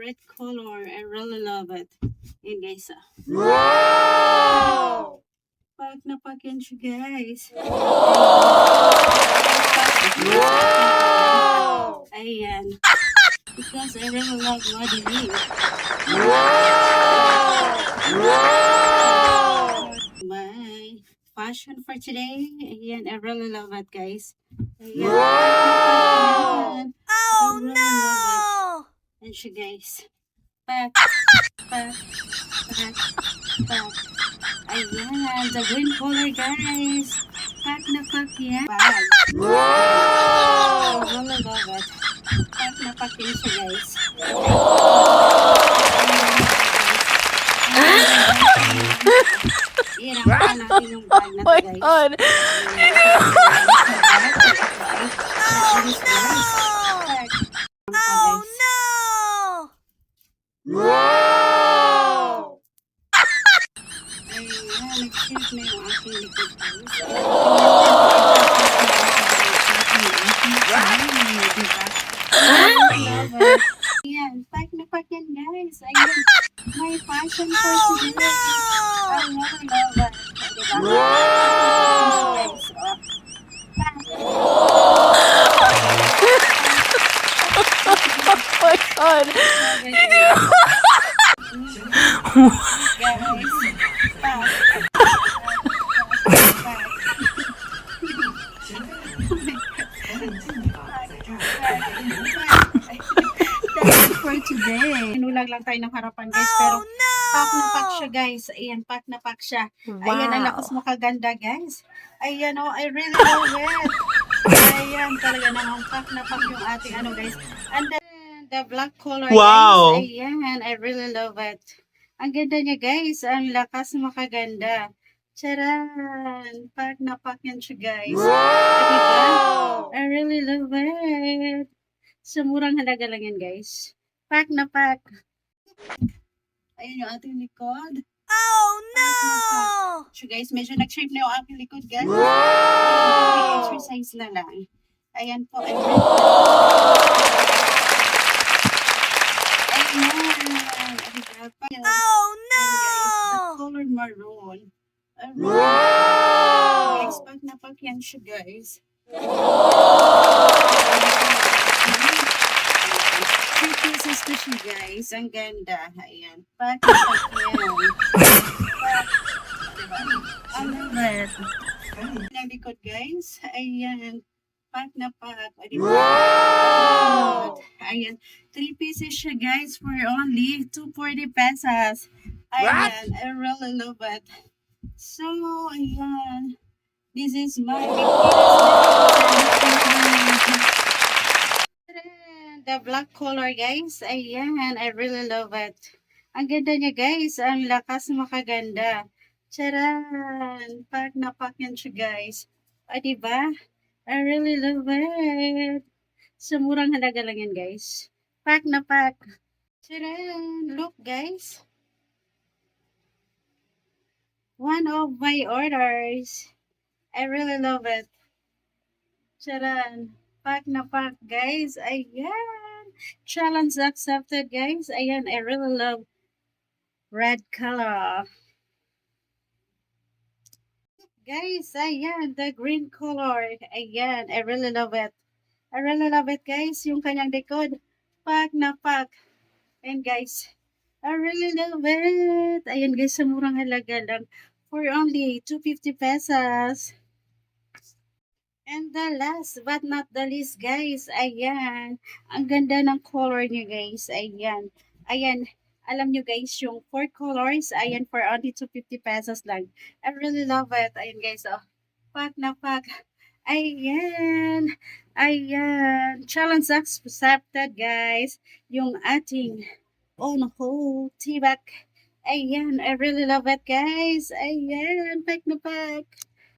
red color. I really love it. Yan guys. Wow! Pack na pack yan siya guys. Wow! Ayan. Because I really love Muddy Leaf. Wow! Wow! My fashion for today. Ayan, I really love it guys. Ayan. Wow! Oh no! And siya guys. Pack, pack, pack, pack. Ayan, the green color guys. Pack na pack yan. Bag. Wow! I really love it. Pack na pack yan siya guys. Iran natin yung bag na to guys. God! Oh no! Wow! Ayan, nag-shoot na yung aking likod guys. Ayan, pack na pack yan guys. Ayan, my fashion for today. I really love it. Diba? Guys, oh. Pack. Oh my God! For today. Inulag lang tayo ng harapan guys, pero pack na pack siya guys. Ayan, pack na pack siya. Ayan, ang lakas makaganda guys. Ayan, oh, I really love it. Ayan, talaga namang pack na pack yung ating ano guys. And then, the black color Wow. guys. Ayan, I really love it. Ang ganda niya guys. Ang lakas makaganda. Charan! Pack na pack yan siya guys. Diba? I really love it. Sa murang halaga lang yan guys. Pack na pack. Ayun yung ating likod. Oh no! So guys, medyo nag-shape na yung aking likod guys. Wow! Exercise na lang. Ayan po. Ayan. Oh no! The color maroon. Wow! Guys, pack na pack yan siya guys. 3 pieces to siya guys. Ang ganda. Ayan. Pack na pack yan. Diba? I love it. Ang likod guys. Ayan. Pack na pack. Diba? Wow! Ayan. 3 pieces siya guys for only 240 pesos. Ayan. I really love it. So, ayan. This is my the black color guys. Ayan. I really love it. Ang ganda niya guys. Ang lakas makaganda. Charan! Pack na pack yan siya guys. O, diba? I really love it. Sa murang halaga lang yan guys. Pack na pack. Charan! Look guys. One of my orders. I really love it. Charan! Pack na pack guys. Ayan! Challenge accepted guys. Ayan, I really love red color. Guys, ayan, the green color. Ayan, I really love it. I really love it, guys. Yung kanyang likod. Pack na pack. Ayan, guys. I really love it. Ayan, guys, sa murang halaga lang. For only 250 pesos. And the last but not the least, guys. Ayan. Ang ganda ng color niya, guys. Ayan. Ayan. Alam nyo guys, yung 4 colors, ayan, for only 250 pesos lang. I really love it. Ayan guys, oh. Pack na pack. Ayan. Ayan. Challenge accepted guys. Yung ating, oh naku, tibak. Ayan, I really love it guys. Ayan, pack na pack.